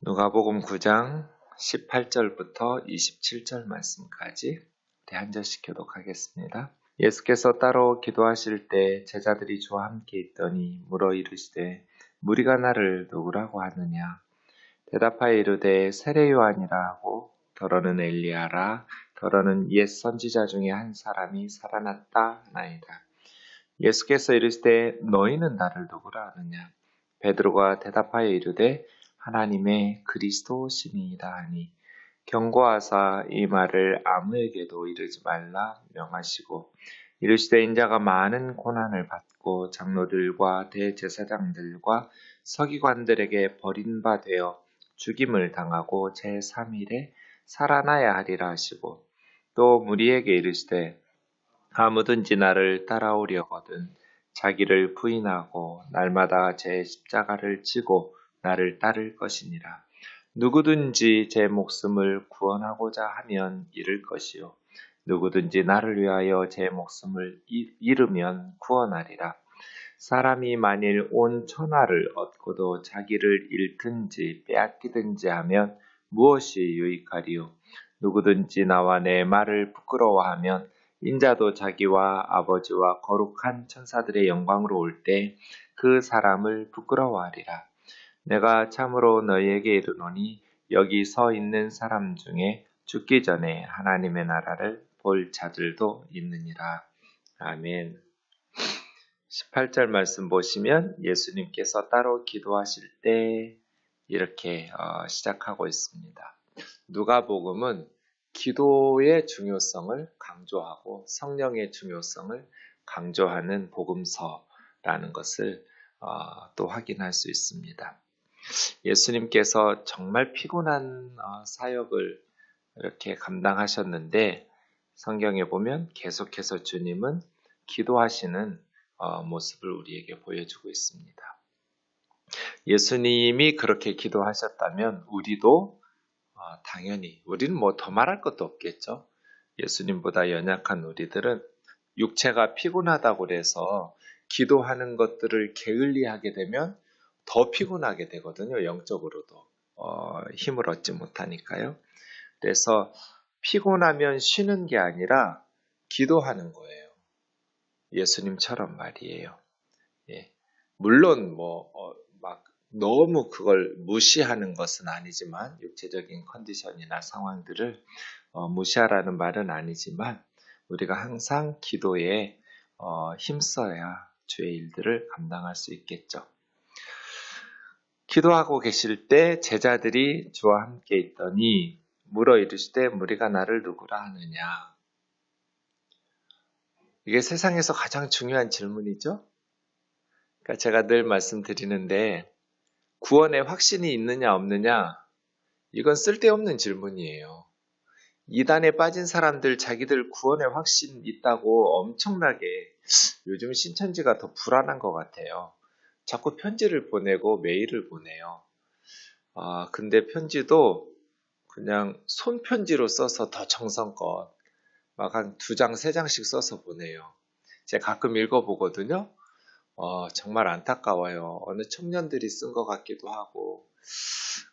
누가복음 9장 18절부터 27절 말씀까지 우리 한 절씩 교독하겠습니다. 예수께서 따로 기도하실 때 제자들이 저와 함께 있더니 물어 이르시되 무리가 나를 누구라고 하느냐? 대답하여 이르되 세례 요한이라 하고 더러는 엘리야라 더러는 옛 선지자 중에 한 사람이 살아났다 하나이다. 예수께서 이르시되 너희는 나를 누구라 하느냐? 베드로가 대답하여 이르되 하나님의 그리스도시니이다 하니 경고하사 이 말을 아무에게도 이르지 말라 명하시고 이르시되 인자가 많은 고난을 받고 장로들과 대제사장들과 서기관들에게 버림바 되어 죽임을 당하고 제3일에 살아나야 하리라 하시고 또 무리에게 이르시되 아무든지 나를 따라오려거든 자기를 부인하고 날마다 제 십자가를 지고 나를 따를 것이니라. 누구든지 제 목숨을 구원하고자 하면 잃을 것이요. 누구든지 나를 위하여 제 목숨을 잃으면 구원하리라. 사람이 만일 온 천하를 얻고도 자기를 잃든지 빼앗기든지 하면 무엇이 유익하리요? 누구든지 나와 내 말을 부끄러워하면 인자도 자기와 아버지와 거룩한 천사들의 영광으로 올 때 그 사람을 부끄러워하리라. 내가 참으로 너희에게 이르노니 여기 서 있는 사람 중에 죽기 전에 하나님의 나라를 볼 자들도 있느니라. 아멘. 18절 말씀 보시면 예수님께서 따로 기도하실 때 이렇게 시작하고 있습니다. 누가복음은 기도의 중요성을 강조하고 성령의 중요성을 강조하는 복음서라는 것을 또 확인할 수 있습니다. 예수님께서 정말 피곤한 사역을 이렇게 감당하셨는데 성경에 보면 계속해서 주님은 기도하시는 모습을 우리에게 보여주고 있습니다. 예수님이 그렇게 기도하셨다면 우리도 당연히 우리는 뭐 더 말할 것도 없겠죠. 예수님보다 연약한 우리들은 육체가 피곤하다고 해서 기도하는 것들을 게을리하게 되면 더 피곤하게 되거든요. 영적으로도 힘을 얻지 못하니까요. 그래서 피곤하면 쉬는 게 아니라 기도하는 거예요. 예수님처럼 말이에요. 예. 물론 막 너무 그걸 무시하는 것은 아니지만 육체적인 컨디션이나 상황들을 무시하라는 말은 아니지만 우리가 항상 기도에 힘써야 주의 일들을 감당할 수 있겠죠. 기도하고 계실 때 제자들이 주와 함께 있더니 물어 이르시되 무리가 나를 누구라 하느냐. 이게 세상에서 가장 중요한 질문이죠. 그러니까 제가 늘 말씀드리는데 구원에 확신이 있느냐 없느냐 이건 쓸데없는 질문이에요. 이단에 빠진 사람들 자기들 구원에 확신 있다고 엄청나게 요즘 신천지가 더 불안한 것 같아요. 자꾸 편지를 보내고 메일을 보내요. 근데 편지도 그냥 손편지로 써서 더 정성껏 막 한 2장, 3장씩 써서 보내요. 제가 가끔 읽어보거든요. 정말 안타까워요. 어느 청년들이 쓴 것 같기도 하고.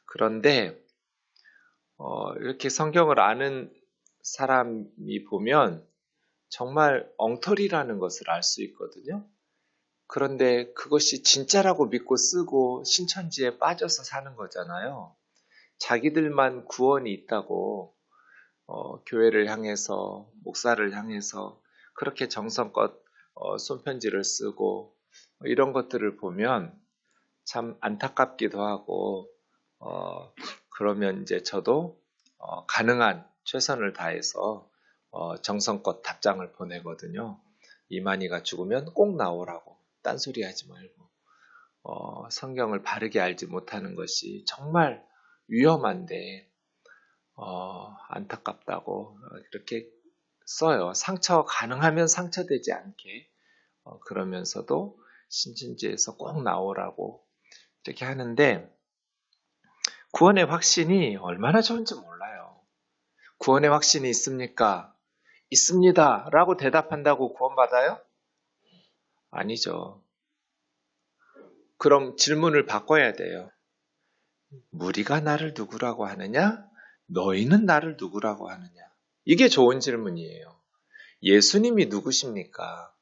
그런데 이렇게 성경을 아는 사람이 보면 정말 엉터리라는 것을 알 수 있거든요. 그런데 그것이 진짜라고 믿고 쓰고 신천지에 빠져서 사는 거잖아요. 자기들만 구원이 있다고 교회를 향해서 목사를 향해서 그렇게 정성껏 손편지를 쓰고 이런 것들을 보면 참 안타깝기도 하고 그러면 이제 저도 가능한 최선을 다해서 정성껏 답장을 보내거든요. 이만희가 죽으면 꼭 나오라고 딴소리 하지 말고 성경을 바르게 알지 못하는 것이 정말 위험한데 안타깝다고 이렇게 써요. 가능하면 상처되지 않게 그러면서도 신천지에서 꼭 나오라고 이렇게 하는데 구원의 확신이 얼마나 좋은지 몰라요. 구원의 확신이 있습니까? 있습니다. 라고 대답한다고 구원받아요? 아니죠. 그럼 질문을 바꿔야 돼요. 무리가 나를 누구라고 하느냐? 너희는 나를 누구라고 하느냐? 이게 좋은 질문이에요. 예수님이 누구십니까?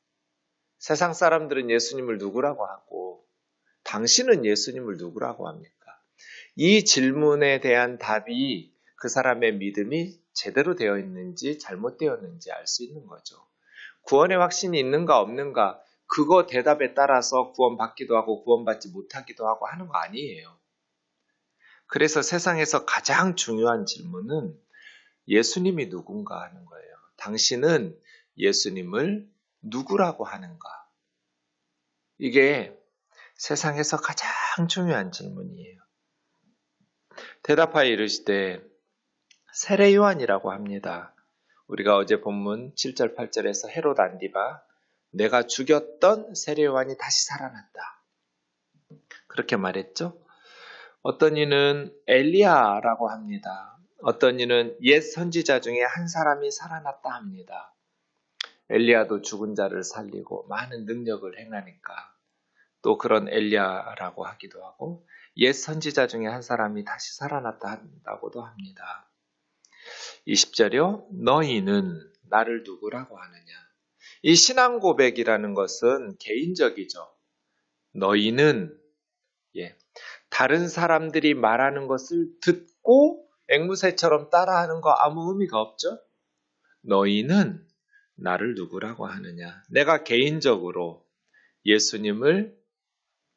세상 사람들은 예수님을 누구라고 하고 당신은 예수님을 누구라고 합니까? 이 질문에 대한 답이 그 사람의 믿음이 제대로 되어 있는지 잘못되었는지 알 수 있는 거죠. 구원의 확신이 있는가 없는가 그거 대답에 따라서 구원받기도 하고 구원받지 못하기도 하고 하는 거 아니에요. 그래서 세상에서 가장 중요한 질문은 예수님이 누군가 하는 거예요. 당신은 예수님을 누구라고 하는가? 이게 세상에서 가장 중요한 질문이에요. 대답하여 이르시되 세례 요한이라고 합니다. 우리가 어제 본문 7절 8절에서 헤롯 안디바 내가 죽였던 세례 요한이 다시 살아났다. 그렇게 말했죠. 어떤 이는 엘리야라고 합니다. 어떤 이는 옛 선지자 중에 한 사람이 살아났다 합니다. 엘리야도 죽은 자를 살리고 많은 능력을 행하니까 또 그런 엘리야라고 하기도 하고 옛 선지자 중에 한 사람이 다시 살아났다 한다고도 합니다. 20절이요. 너희는 나를 누구라고 하느냐. 이 신앙 고백이라는 것은 개인적이죠. 너희는 다른 사람들이 말하는 것을 듣고 앵무새처럼 따라하는 거 아무 의미가 없죠. 너희는 나를 누구라고 하느냐. 내가 개인적으로 예수님을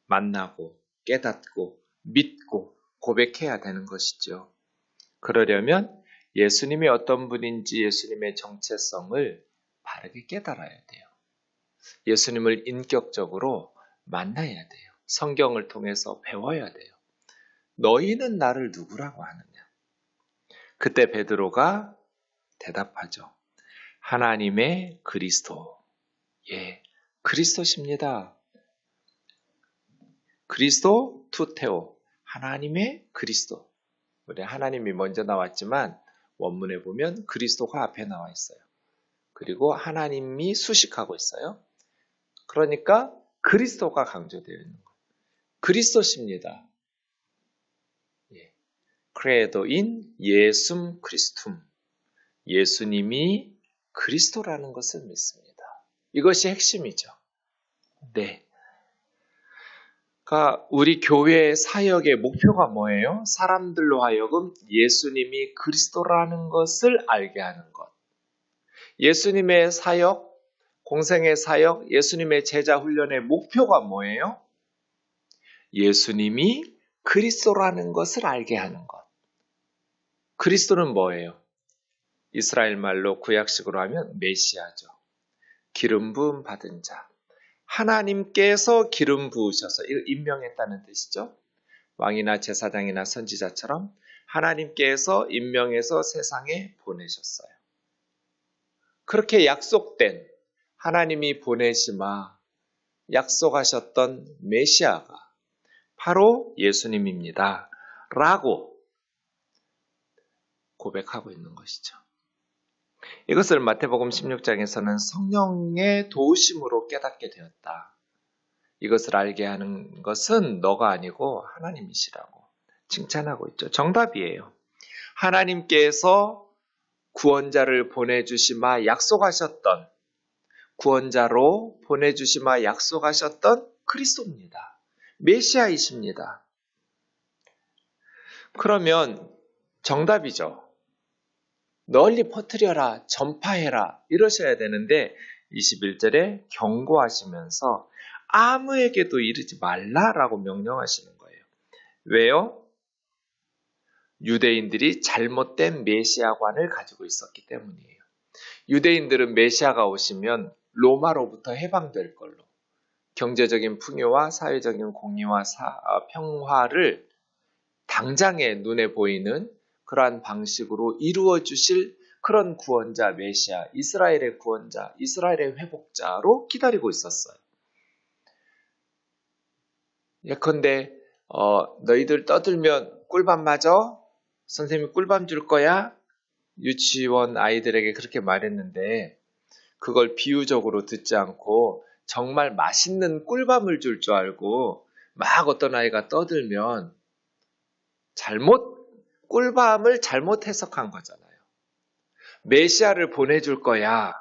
만나고 깨닫고 믿고 고백해야 되는 것이죠. 그러려면 예수님이 어떤 분인지 예수님의 정체성을 바르게 깨달아야 돼요. 예수님을 인격적으로 만나야 돼요. 성경을 통해서 배워야 돼요. 너희는 나를 누구라고 하느냐? 그때 베드로가 대답하죠. 하나님의 그리스도. 그리스도십니다. 그리스도 투테오. 하나님의 그리스도. 우리 하나님이 먼저 나왔지만 원문에 보면 그리스도가 앞에 나와 있어요. 그리고 하나님이 수식하고 있어요. 그러니까 그리스도가 강조되어 있는 거예요. 그리스도십니다. 크레도인 예숨 크리스툼. 예수님이 그리스도라는 것을 믿습니다. 이것이 핵심이죠. 네. 그러니까 우리 교회의 사역의 목표가 뭐예요? 사람들로 하여금 예수님이 그리스도라는 것을 알게 하는 것. 예수님의 사역, 공생의 사역, 예수님의 제자 훈련의 목표가 뭐예요? 예수님이 그리스도라는 것을 알게 하는 것. 그리스도는 뭐예요? 이스라엘 말로 구약식으로 하면 메시아죠. 기름 부음 받은 자. 하나님께서 기름 부으셔서 임명했다는 뜻이죠. 왕이나 제사장이나 선지자처럼 하나님께서 임명해서 세상에 보내셨어요. 그렇게 약속된 하나님이 보내시마 약속하셨던 메시아가 바로 예수님입니다. 라고 고백하고 있는 것이죠. 이것을 마태복음 16장에서는 성령의 도우심으로 깨닫게 되었다. 이것을 알게 하는 것은 너가 아니고 하나님이시라고 칭찬하고 있죠. 정답이에요. 하나님께서 구원자를 보내주시마 약속하셨던 구원자로 보내주시마 약속하셨던 그리스도입니다. 메시아이십니다. 그러면 정답이죠. 널리 퍼뜨려라, 전파해라 이러셔야 되는데 21절에 경고하시면서 아무에게도 이르지 말라라고 명령하시는 거예요. 왜요? 유대인들이 잘못된 메시아관을 가지고 있었기 때문이에요. 유대인들은 메시아가 오시면 로마로부터 해방될 걸로 경제적인 풍요와 사회적인 공의와 평화를 당장에 눈에 보이는 그러한 방식으로 이루어 주실 그런 구원자 메시아, 이스라엘의 구원자, 이스라엘의 회복자로 기다리고 있었어요. 예컨대 너희들 떠들면 꿀밤 맞아? 선생님이 꿀밤 줄 거야? 유치원 아이들에게 그렇게 말했는데 그걸 비유적으로 듣지 않고 정말 맛있는 꿀밤을 줄 줄 알고 막 어떤 아이가 떠들면 꿀밤을 잘못 해석한 거잖아요. 메시아를 보내줄 거야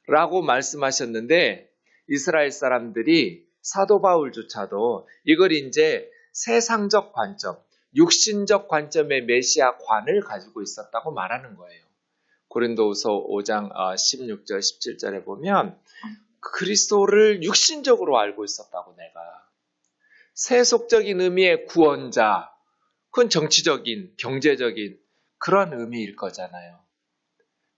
라고 말씀하셨는데 이스라엘 사람들이 사도 바울조차도 이걸 이제 세상적 관점, 육신적 관점의 메시아관을 가지고 있었다고 말하는 거예요. 고린도후서 5장 16절, 17절에 보면 그리스도를 육신적으로 알고 있었다고 내가. 세속적인 의미의 구원자, 그건 정치적인, 경제적인 그런 의미일 거잖아요.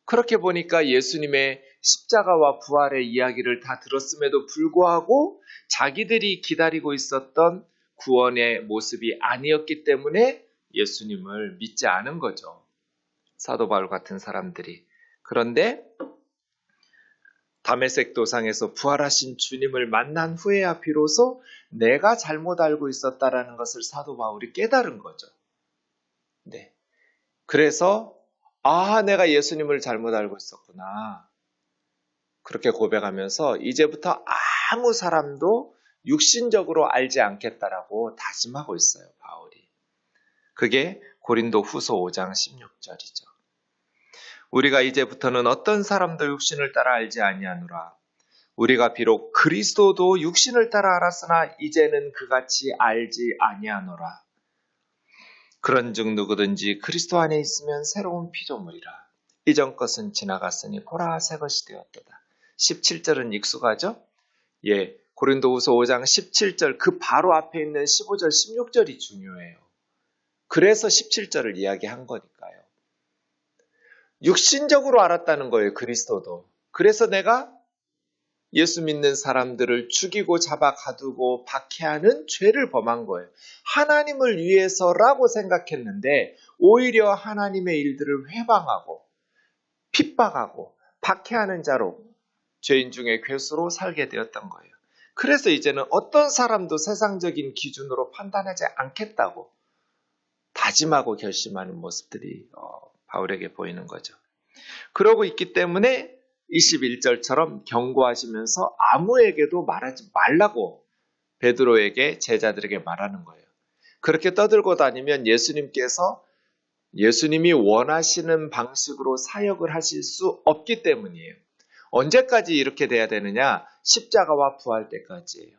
그렇게 보니까 예수님의 십자가와 부활의 이야기를 다 들었음에도 불구하고 자기들이 기다리고 있었던 구원의 모습이 아니었기 때문에 예수님을 믿지 않은 거죠. 사도 바울 같은 사람들이. 그런데 다메섹 도상에서 부활하신 주님을 만난 후에야 비로소 내가 잘못 알고 있었다라는 것을 사도 바울이 깨달은 거죠. 네. 그래서 내가 예수님을 잘못 알고 있었구나. 그렇게 고백하면서 이제부터 아무 사람도 육신적으로 알지 않겠다라고 다짐하고 있어요, 바울이. 그게 고린도 후서 5장 16절이죠. 우리가 이제부터는 어떤 사람도 육신을 따라 알지 아니하노라. 우리가 비록 그리스도도 육신을 따라 알았으나 이제는 그같이 알지 아니하노라. 그런즉 누구든지 그리스도 안에 있으면 새로운 피조물이라. 이전 것은 지나갔으니 보라 새 것이 되었도다. 17절은 익숙하죠? 예, 고린도후서 5장 17절 그 바로 앞에 있는 15절, 16절이 중요해요. 그래서 17절을 이야기한 거니까요. 육신적으로 알았다는 거예요, 그리스도도. 그래서 내가 예수 믿는 사람들을 죽이고 잡아 가두고 박해하는 죄를 범한 거예요. 하나님을 위해서라고 생각했는데 오히려 하나님의 일들을 회방하고 핍박하고 박해하는 자로 죄인 중에 괴수로 살게 되었던 거예요. 그래서 이제는 어떤 사람도 세상적인 기준으로 판단하지 않겠다고 다짐하고 결심하는 모습들이 바울에게 보이는 거죠. 그러고 있기 때문에 21절처럼 경고하시면서 아무에게도 말하지 말라고 베드로에게 제자들에게 말하는 거예요. 그렇게 떠들고 다니면 예수님이 원하시는 방식으로 사역을 하실 수 없기 때문이에요. 언제까지 이렇게 돼야 되느냐? 십자가와 부활 때까지예요.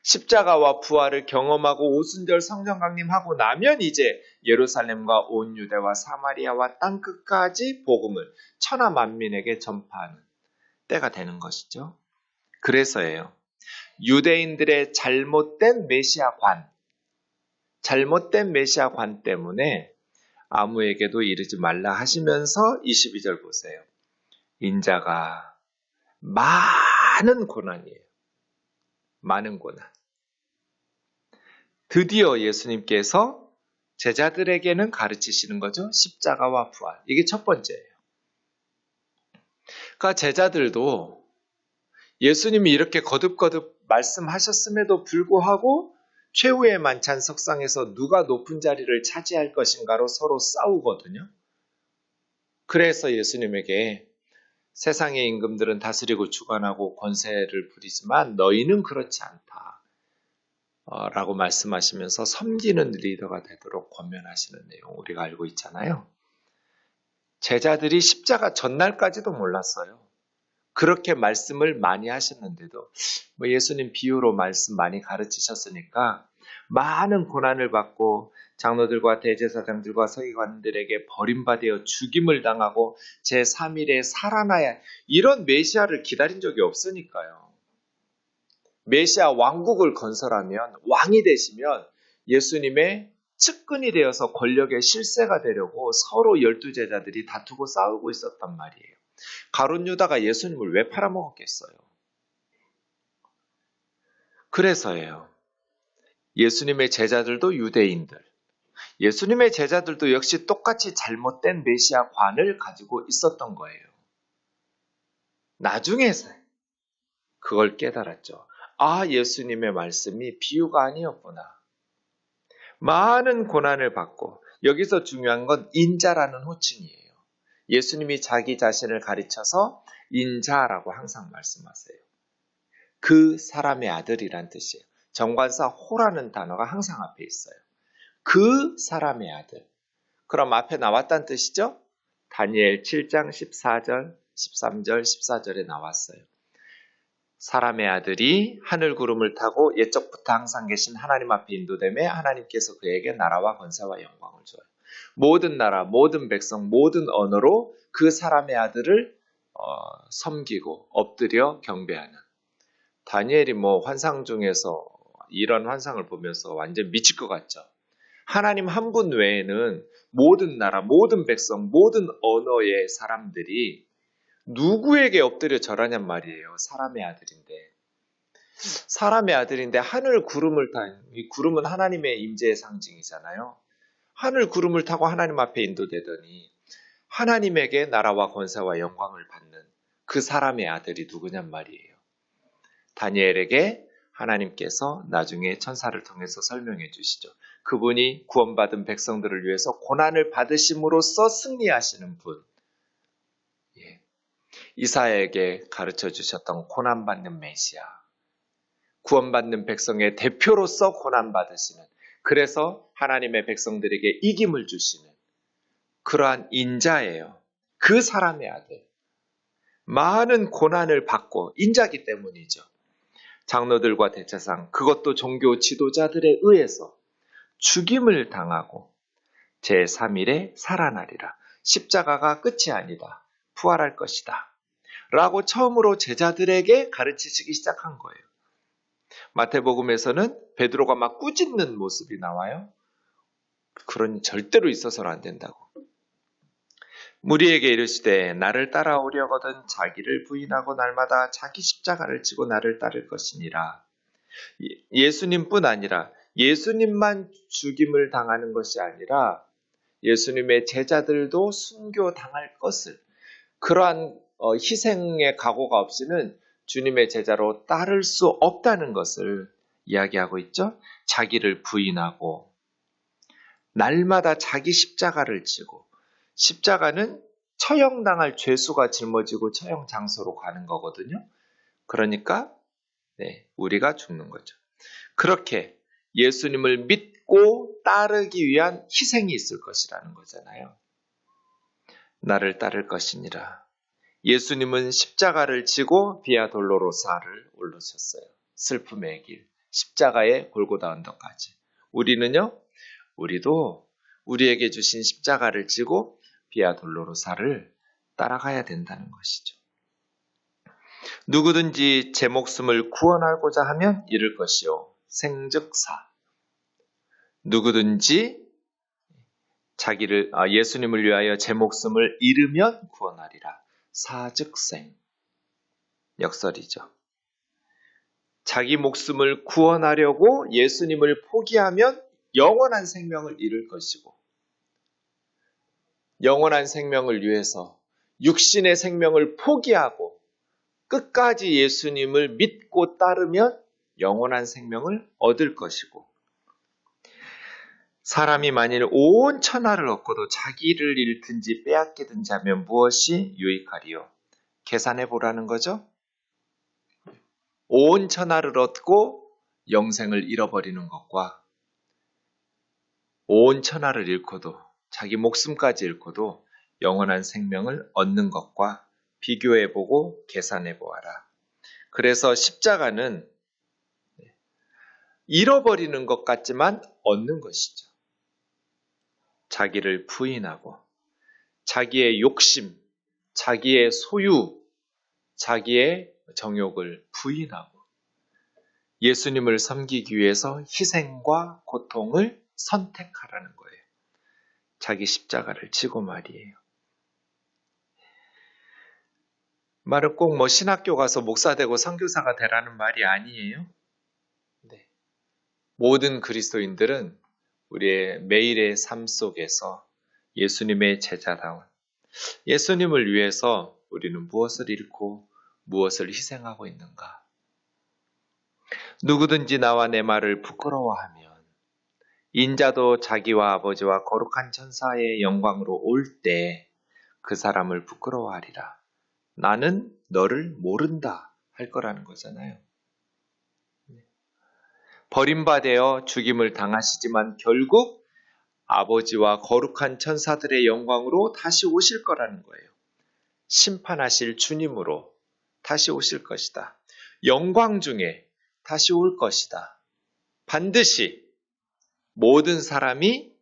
십자가와 부활을 경험하고 오순절 성령 강림하고 나면 이제 예루살렘과 온 유대와 사마리아와 땅끝까지 복음을 천하 만민에게 전파하는 때가 되는 것이죠. 그래서예요. 유대인들의 잘못된 메시아관 때문에 아무에게도 이르지 말라 하시면서 22절 보세요. 인자가 많은 고난이에요. 많은 고난. 드디어 예수님께서 제자들에게는 가르치시는 거죠. 십자가와 부활. 이게 첫 번째예요. 그러니까 제자들도 예수님이 이렇게 거듭거듭 말씀하셨음에도 불구하고 최후의 만찬 석상에서 누가 높은 자리를 차지할 것인가로 서로 싸우거든요. 그래서 예수님에게 세상의 임금들은 다스리고 주관하고 권세를 부리지만 너희는 그렇지 않다. 라고 말씀하시면서 섬기는 리더가 되도록 권면하시는 내용 우리가 알고 있잖아요. 제자들이 십자가 전날까지도 몰랐어요. 그렇게 말씀을 많이 하셨는데도 예수님 비유로 말씀 많이 가르치셨으니까 많은 고난을 받고 장로들과 대제사장들과 서기관들에게 버림받아 죽임을 당하고 제3일에 살아나야 이런 메시아를 기다린 적이 없으니까요. 메시아 왕국을 건설하면 왕이 되시면 예수님의 측근이 되어서 권력의 실세가 되려고 서로 12제자들이 다투고 싸우고 있었단 말이에요. 가룟 유다가 예수님을 왜 팔아먹었겠어요? 그래서예요. 예수님의 제자들도 유대인들, 예수님의 제자들도 역시 똑같이 잘못된 메시아관을 가지고 있었던 거예요. 나중에 그걸 깨달았죠. 예수님의 말씀이 비유가 아니었구나. 많은 고난을 받고 여기서 중요한 건 인자라는 호칭이에요. 예수님이 자기 자신을 가르쳐서 인자라고 항상 말씀하세요. 그 사람의 아들이란 뜻이에요. 정관사 호라는 단어가 항상 앞에 있어요. 그 사람의 아들. 그럼 앞에 나왔다는 뜻이죠? 다니엘 7장 14절, 13절, 14절에 나왔어요. 사람의 아들이 하늘 구름을 타고 옛적부터 항상 계신 하나님 앞에 인도되매 하나님께서 그에게 나라와 권세와 영광을 줘요. 모든 나라, 모든 백성, 모든 언어로 그 사람의 아들을 섬기고 엎드려 경배하는. 다니엘이 환상 중에서 이런 환상을 보면서 완전 미칠 것 같죠. 하나님 한 분 외에는 모든 나라, 모든 백성, 모든 언어의 사람들이 누구에게 엎드려 절하냔 말이에요. 사람의 아들인데. 사람의 아들인데 하늘 구름을 탄, 이 구름은 하나님의 임재의 상징이잖아요. 하늘 구름을 타고 하나님 앞에 인도되더니 하나님에게 나라와 권세와 영광을 받는 그 사람의 아들이 누구냔 말이에요. 다니엘에게 하나님께서 나중에 천사를 통해서 설명해 주시죠. 그분이 구원받은 백성들을 위해서 고난을 받으심으로써 승리하시는 분. 이사야에게 가르쳐 주셨던 고난받는 메시아. 구원받는 백성의 대표로서 고난받으시는, 그래서 하나님의 백성들에게 이김을 주시는 그러한 인자예요. 그 사람의 아들. 많은 고난을 받고 인자기 때문이죠. 장로들과 대제사장, 그것도 종교 지도자들에 의해서 죽임을 당하고 제3일에 살아나리라. 십자가가 끝이 아니다. 부활할 것이다. 라고 처음으로 제자들에게 가르치시기 시작한 거예요. 마태복음에서는 베드로가 막 꾸짖는 모습이 나와요. 그런 절대로 있어서는 안 된다고. 무리에게 이르시되 나를 따라오려거든 자기를 부인하고 날마다 자기 십자가를 지고 나를 따를 것이니라. 예수님뿐 아니라 예수님만 죽임을 당하는 것이 아니라 예수님의 제자들도 순교당할 것을, 그러한 희생의 각오가 없이는 주님의 제자로 따를 수 없다는 것을 이야기하고 있죠. 자기를 부인하고 날마다 자기 십자가를 지고, 십자가는 처형당할 죄수가 짊어지고 처형 장소로 가는 거거든요. 그러니까 우리가 죽는 거죠. 그렇게 예수님을 믿고 따르기 위한 희생이 있을 것이라는 거잖아요. 나를 따를 것이니라. 예수님은 십자가를 지고 비아 돌로로사를 올르셨어요. 슬픔의 길, 십자가의 골고다 언덕까지. 우리는요, 우리도 우리에게 주신 십자가를 지고 비아 돌로로사를 따라가야 된다는 것이죠. 누구든지 제 목숨을 구원하고자 하면 잃을 것이요 생즉사. 누구든지 예수님을 위하여 제 목숨을 잃으면 구원하리라. 사즉생. 역설이죠. 자기 목숨을 구원하려고 예수님을 포기하면 영원한 생명을 잃을 것이고, 영원한 생명을 위해서 육신의 생명을 포기하고 끝까지 예수님을 믿고 따르면 영원한 생명을 얻을 것이고, 사람이 만일 온 천하를 얻고도 자기를 잃든지 빼앗기든지 하면 무엇이 유익하리요? 계산해 보라는 거죠. 온 천하를 얻고 영생을 잃어버리는 것과 온 천하를 잃고도 자기 목숨까지 잃고도 영원한 생명을 얻는 것과 비교해보고 계산해보아라. 그래서 십자가는 잃어버리는 것 같지만 얻는 것이죠. 자기를 부인하고 자기의 욕심, 자기의 소유, 자기의 정욕을 부인하고 예수님을 섬기기 위해서 희생과 고통을 선택하라는 거예요. 자기 십자가를 지고 말이에요. 말은 꼭 신학교 가서 목사 되고 선교사가 되라는 말이 아니에요. 네. 모든 그리스도인들은 우리의 매일의 삶 속에서 예수님의 제자다운 예수님을 위해서 우리는 무엇을 잃고 무엇을 희생하고 있는가? 누구든지 나와 내 말을 부끄러워하면 인자도 자기와 아버지와 거룩한 천사의 영광으로 올 때 그 사람을 부끄러워하리라. 나는 너를 모른다 할 거라는 거잖아요. 버림받아 죽임을 당하시지만 결국 아버지와 거룩한 천사들의 영광으로 다시 오실 거라는 거예요. 심판하실 주님으로 다시 오실 것이다. 영광 중에 다시 올 것이다. 반드시 모든 사람이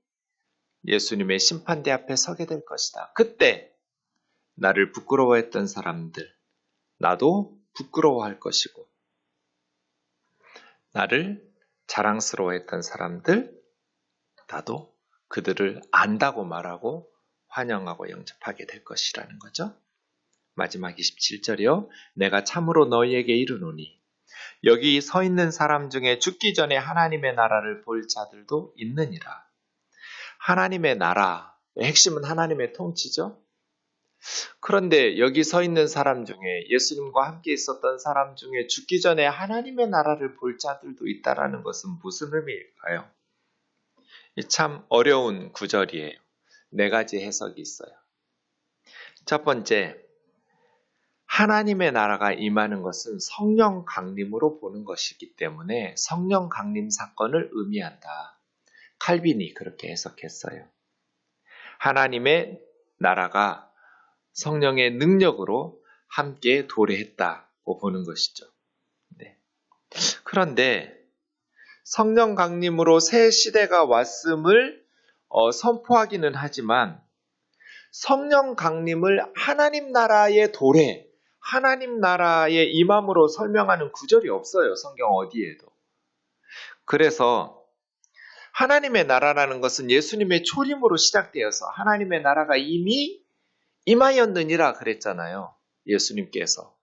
예수님의 심판대 앞에 서게 될 것이다. 그때 나를 부끄러워했던 사람들, 나도 부끄러워할 것이고, 나를 자랑스러워했던 사람들, 나도 그들을 안다고 말하고 환영하고 영접하게 될 것이라는 거죠. 마지막 27절이요. 내가 참으로 너희에게 이르노니 여기 서 있는 사람 중에 죽기 전에 하나님의 나라를 볼 자들도 있느니라. 하나님의 나라의 핵심은 하나님의 통치죠. 그런데 여기 서 있는 사람 중에 예수님과 함께 있었던 사람 중에 죽기 전에 하나님의 나라를 볼 자들도 있다라는 것은 무슨 의미일까요? 참 어려운 구절이에요. 네 가지 해석이 있어요. 첫 번째, 하나님의 나라가 임하는 것은 성령 강림으로 보는 것이기 때문에 성령 강림 사건을 의미한다. 칼빈이 그렇게 해석했어요. 하나님의 나라가 성령의 능력으로 함께 도래했다고 보는 것이죠. 네. 그런데 성령 강림으로 새 시대가 왔음을 선포하기는 하지만 성령 강림을 하나님 나라의 도래, 하나님 나라의 임함으로 설명하는 구절이 없어요. 성경 어디에도. 그래서 하나님의 나라라는 것은 예수님의 초림으로 시작되어서 하나님의 나라가 이미 임하였느니라 그랬잖아요. 예수님께서.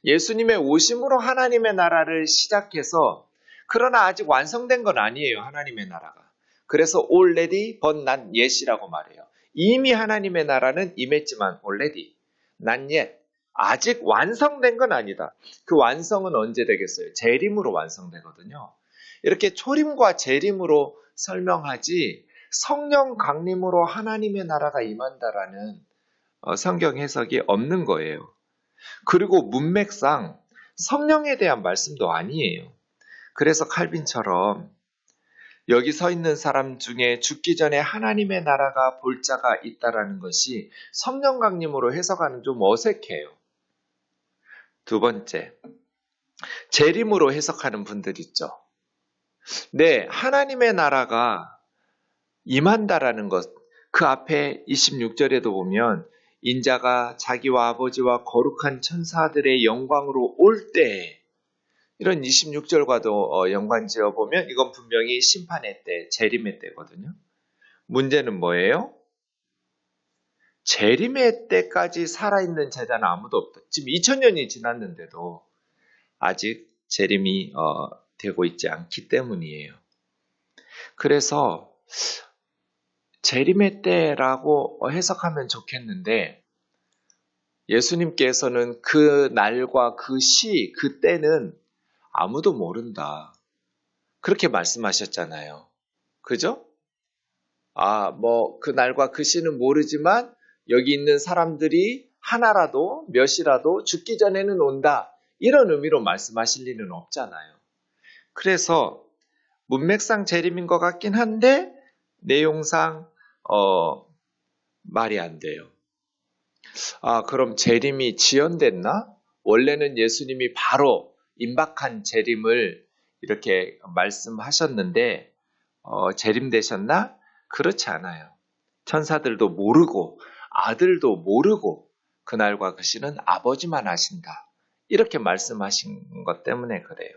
예수님의 오심으로 하나님의 나라를 시작해서 그러나 아직 완성된 건 아니에요. 하나님의 나라가. 그래서 already but not yet이라고 말해요. 이미 하나님의 나라는 임했지만 already, not yet. 아직 완성된 건 아니다. 그 완성은 언제 되겠어요? 재림으로 완성되거든요. 이렇게 초림과 재림으로 설명하지 성령 강림으로 하나님의 나라가 임한다라는 성경 해석이 없는 거예요. 그리고 문맥상 성령에 대한 말씀도 아니에요. 그래서 칼빈처럼 여기 서 있는 사람 중에 죽기 전에 하나님의 나라가 볼 자가 있다라는 것이 성령 강림으로 해석하는 좀 어색해요. 두 번째, 재림으로 해석하는 분들 있죠. 네, 하나님의 나라가 임한다라는 것, 그 앞에 26절에도 보면 인자가 자기와 아버지와 거룩한 천사들의 영광으로 올 때, 이런 26절과도 연관지어 보면 이건 분명히 심판의 때, 재림의 때거든요. 문제는 뭐예요? 재림의 때까지 살아있는 제자는 아무도 없다. 지금 2000년이 지났는데도 아직 재림이 되고 있지 않기 때문이에요. 그래서 재림의 때라고 해석하면 좋겠는데 예수님께서는 그 날과 그 시, 그 때는 아무도 모른다. 그렇게 말씀하셨잖아요. 그죠? 그 날과 그 시는 모르지만 여기 있는 사람들이 하나라도 몇이라도 죽기 전에는 온다. 이런 의미로 말씀하실 리는 없잖아요. 그래서 문맥상 재림인 것 같긴 한데 내용상 말이 안 돼요. 그럼 재림이 지연됐나? 원래는 예수님이 바로 임박한 재림을 이렇게 말씀하셨는데 재림되셨나? 그렇지 않아요. 천사들도 모르고 아들도 모르고 그날과 그 시는 아버지만 아신다. 이렇게 말씀하신 것 때문에 그래요.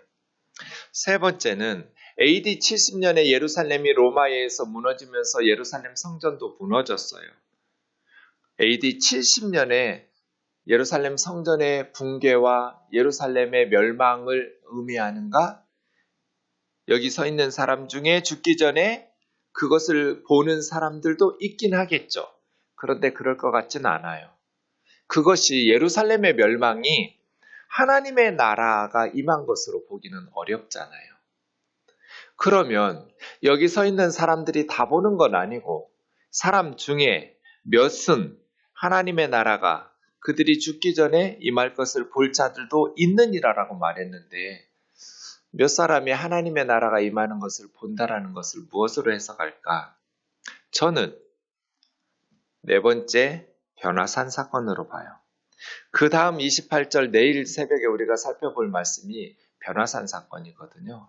세 번째는 AD 70년에 예루살렘이 로마에 의해서 무너지면서 예루살렘 성전도 무너졌어요. AD 70년에 예루살렘 성전의 붕괴와 예루살렘의 멸망을 의미하는가? 여기 서 있는 사람 중에 죽기 전에 그것을 보는 사람들도 있긴 하겠죠. 그런데 그럴 것 같지는 않아요. 그것이 예루살렘의 멸망이 하나님의 나라가 임한 것으로 보기는 어렵잖아요. 그러면 여기 서 있는 사람들이 다 보는 건 아니고 사람 중에 몇은 하나님의 나라가 그들이 죽기 전에 임할 것을 볼 자들도 있느니라라고 말했는데 몇 사람이 하나님의 나라가 임하는 것을 본다라는 것을 무엇으로 해석할까? 저는 네 번째 변화산 사건으로 봐요. 그 다음 28절 내일 새벽에 우리가 살펴볼 말씀이 변화산 사건이거든요.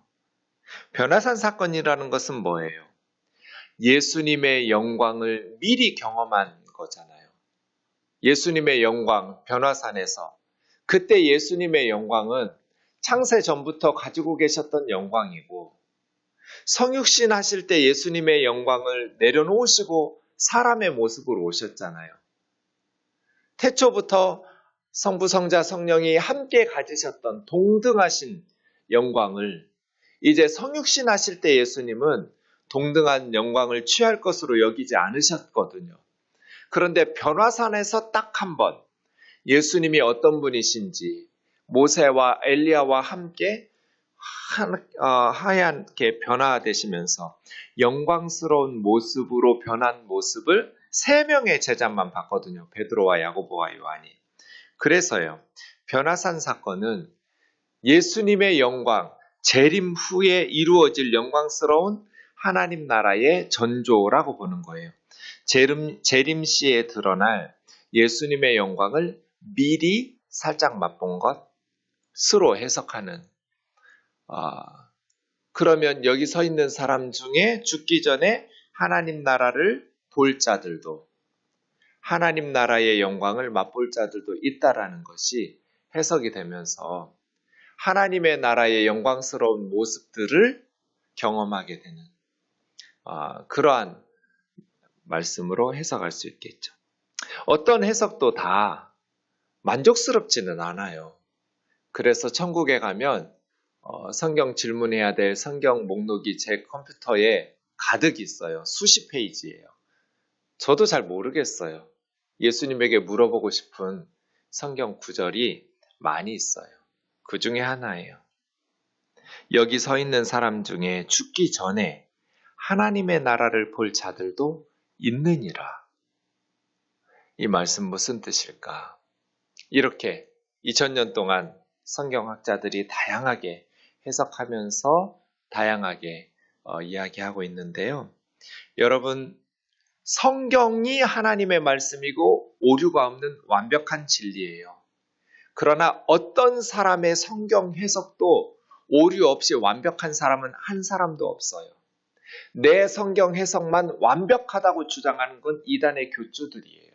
변화산 사건이라는 것은 뭐예요? 예수님의 영광을 미리 경험한 거잖아요. 예수님의 영광, 변화산에서. 그때 예수님의 영광은 창세 전부터 가지고 계셨던 영광이고, 성육신 하실 때 예수님의 영광을 내려놓으시고 사람의 모습으로 오셨잖아요. 태초부터 성부, 성자, 성령이 함께 가지셨던 동등하신 영광을 이제 성육신 하실 때 예수님은 동등한 영광을 취할 것으로 여기지 않으셨거든요. 그런데 변화산에서 딱 한 번 예수님이 어떤 분이신지 모세와 엘리야와 함께 하얗게 변화되시면서 영광스러운 모습으로 변한 모습을 3명의 제자만 봤거든요. 베드로와 야고보와 요한이. 그래서요. 변화산 사건은 예수님의 영광, 재림 후에 이루어질 영광스러운 하나님 나라의 전조라고 보는 거예요. 재림 시에 드러날 예수님의 영광을 미리 살짝 맛본 것으로 해석하는 그러면 여기 서 있는 사람 중에 죽기 전에 하나님 나라를 볼 자들도 하나님 나라의 영광을 맛볼 자들도 있다라는 것이 해석이 되면서 하나님의 나라의 영광스러운 모습들을 경험하게 되는 그러한 말씀으로 해석할 수 있겠죠. 어떤 해석도 다 만족스럽지는 않아요. 그래서 천국에 가면 성경 질문해야 될 성경 목록이 제 컴퓨터에 가득 있어요. 수십 페이지예요. 저도 잘 모르겠어요. 예수님에게 물어보고 싶은 성경 구절이 많이 있어요. 그 중에 하나예요. 여기 서 있는 사람 중에 죽기 전에 하나님의 나라를 볼 자들도 있느니라. 이 말씀 무슨 뜻일까? 이렇게 2000년 동안 성경학자들이 다양하게 해석하면서 다양하게 이야기하고 있는데요. 여러분, 성경이 하나님의 말씀이고 오류가 없는 완벽한 진리예요. 그러나 어떤 사람의 성경 해석도 오류 없이 완벽한 사람은 한 사람도 없어요. 내 성경 해석만 완벽하다고 주장하는 건 이단의 교주들이에요.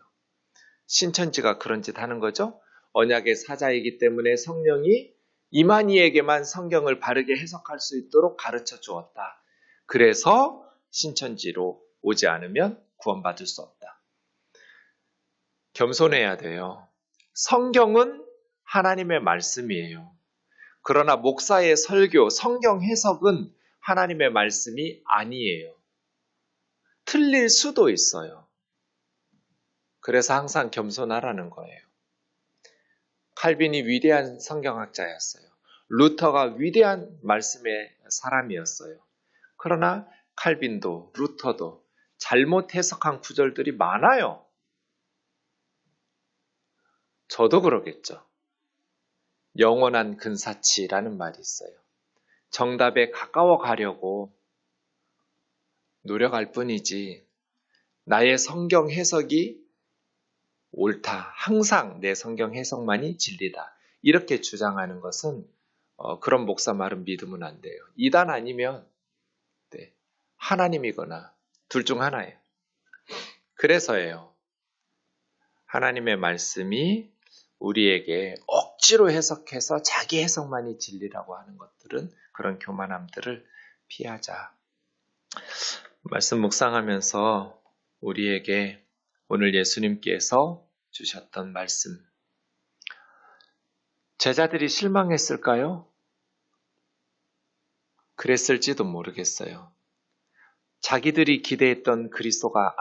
신천지가 그런 짓 하는 거죠. 언약의 사자이기 때문에 성령이 이만희에게만 성경을 바르게 해석할 수 있도록 가르쳐 주었다. 그래서 신천지로 오지 않으면 구원받을 수 없다. 겸손해야 돼요. 성경은 하나님의 말씀이에요. 그러나 목사의 설교, 성경 해석은 하나님의 말씀이 아니에요. 틀릴 수도 있어요. 그래서 항상 겸손하라는 거예요. 칼빈이 위대한 성경학자였어요. 루터가 위대한 말씀의 사람이었어요. 그러나 칼빈도 루터도 잘못 해석한 구절들이 많아요. 저도 그러겠죠. 영원한 근사치라는 말이 있어요. 정답에 가까워 가려고 노력할 뿐이지 나의 성경 해석이 옳다. 항상 내 성경 해석만이 진리다. 이렇게 주장하는 것은 그런 목사 말은 믿으면 안 돼요. 이단 아니면 하나님이거나 둘 중 하나예요. 그래서예요. 하나님의 말씀이 우리에게 억지로 해석해서 자기 해석만이 진리라고 하는 것들은 그런 교만함들을 피하자. 말씀 묵상하면서 우리에게 오늘 예수님께서 주셨던 말씀. 제자들이 실망했을까요? 그랬을지도 모르겠어요. 자기들이 기대했던 그리스도가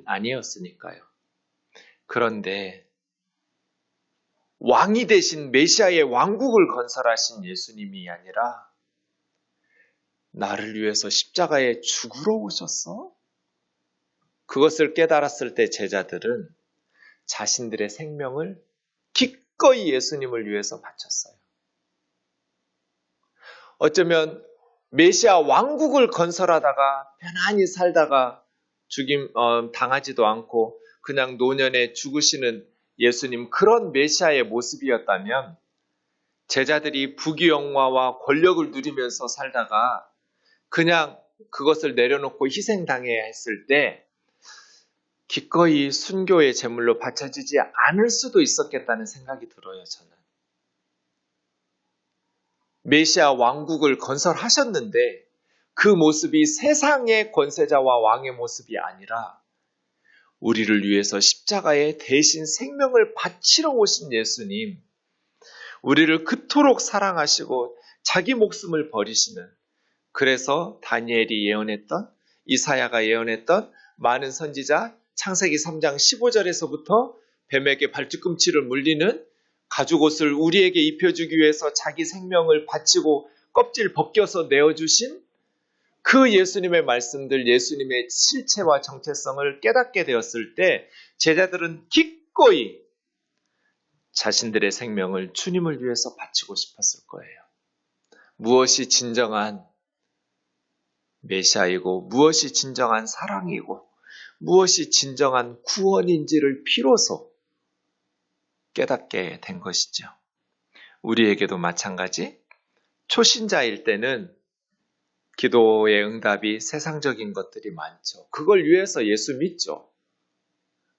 아니었으니까요. 그런데 왕이 되신 메시아의 왕국을 건설하신 예수님이 아니라 나를 위해서 십자가에 죽으러 오셨어? 그것을 깨달았을 때 제자들은 자신들의 생명을 기꺼이 예수님을 위해서 바쳤어요. 어쩌면 메시아 왕국을 건설하다가 편안히 살다가 당하지도 않고 그냥 노년에 죽으시는 예수님, 그런 메시아의 모습이었다면 제자들이 부귀영화와 권력을 누리면서 살다가 그냥 그것을 내려놓고 희생당해야 했을 때 기꺼이 순교의 제물로 바쳐지지 않을 수도 있었겠다는 생각이 들어요, 저는. 메시아 왕국을 건설하셨는데 그 모습이 세상의 권세자와 왕의 모습이 아니라 우리를 위해서 십자가에 대신 생명을 바치러 오신 예수님, 우리를 그토록 사랑하시고 자기 목숨을 버리시는, 그래서 다니엘이 예언했던, 이사야가 예언했던 많은 선지자, 창세기 3장 15절에서부터 뱀에게 발뒤꿈치를 물리는 가죽옷을 우리에게 입혀주기 위해서 자기 생명을 바치고 껍질 벗겨서 내어주신 그 예수님의 말씀들, 예수님의 실체와 정체성을 깨닫게 되었을 때 제자들은 기꺼이 자신들의 생명을 주님을 위해서 바치고 싶었을 거예요. 무엇이 진정한 메시아이고 무엇이 진정한 사랑이고 무엇이 진정한 구원인지를 비로소 깨닫게 된 것이죠. 우리에게도 마찬가지, 초신자일 때는 기도의 응답이 세상적인 것들이 많죠. 그걸 위해서 예수 믿죠.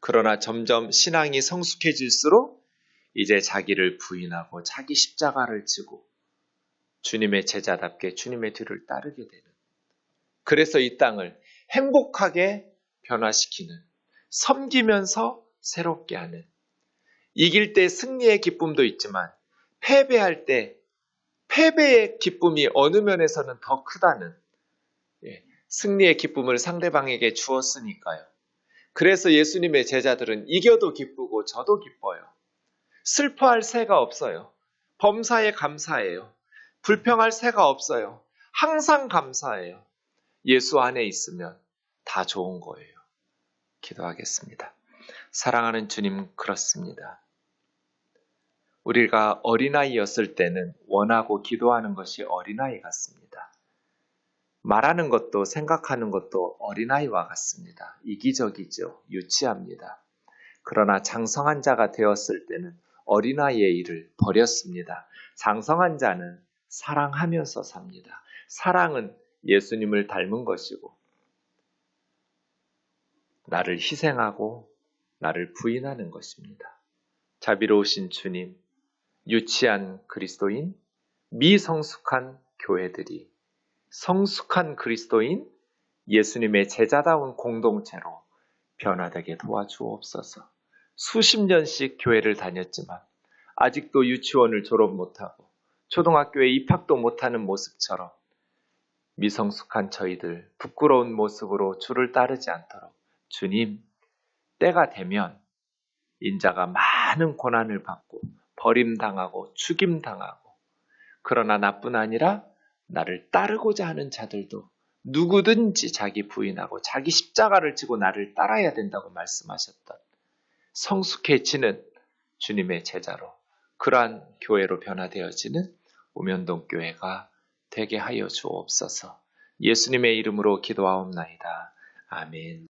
그러나 점점 신앙이 성숙해질수록 이제 자기를 부인하고 자기 십자가를 지고 주님의 제자답게 주님의 뒤를 따르게 되는, 그래서 이 땅을 행복하게 변화시키는, 섬기면서 새롭게 하는, 이길 때 승리의 기쁨도 있지만 패배할 때 패배의 기쁨이 어느 면에서는 더 크다는, 승리의 기쁨을 상대방에게 주었으니까요. 그래서 예수님의 제자들은 이겨도 기쁘고 져도 기뻐요. 슬퍼할 새가 없어요. 범사에 감사해요. 불평할 새가 없어요. 항상 감사해요. 예수 안에 있으면 다 좋은 거예요. 기도하겠습니다. 사랑하는 주님, 그렇습니다. 우리가 어린아이였을 때는 원하고 기도하는 것이 어린아이 같습니다. 말하는 것도 생각하는 것도 어린아이와 같습니다. 이기적이죠. 유치합니다. 그러나 장성한 자가 되었을 때는 어린아이의 일을 버렸습니다. 장성한 자는 사랑하면서 삽니다. 사랑은 예수님을 닮은 것이고 나를 희생하고 나를 부인하는 것입니다. 자비로우신 주님, 유치한 그리스도인, 미성숙한 교회들이 성숙한 그리스도인, 예수님의 제자다운 공동체로 변화되게 도와주옵소서. 수십 년씩 교회를 다녔지만 아직도 유치원을 졸업 못하고 초등학교에 입학도 못하는 모습처럼 미성숙한 저희들 부끄러운 모습으로 주를 따르지 않도록 주님, 때가 되면 인자가 많은 고난을 받고 버림당하고 죽임당하고, 그러나 나뿐 아니라 나를 따르고자 하는 자들도 누구든지 자기 부인하고 자기 십자가를 지고 나를 따라야 된다고 말씀하셨던 성숙해지는 주님의 제자로, 그러한 교회로 변화되어지는 우면동 교회가 되게 하여 주옵소서. 예수님의 이름으로 기도하옵나이다. 아멘.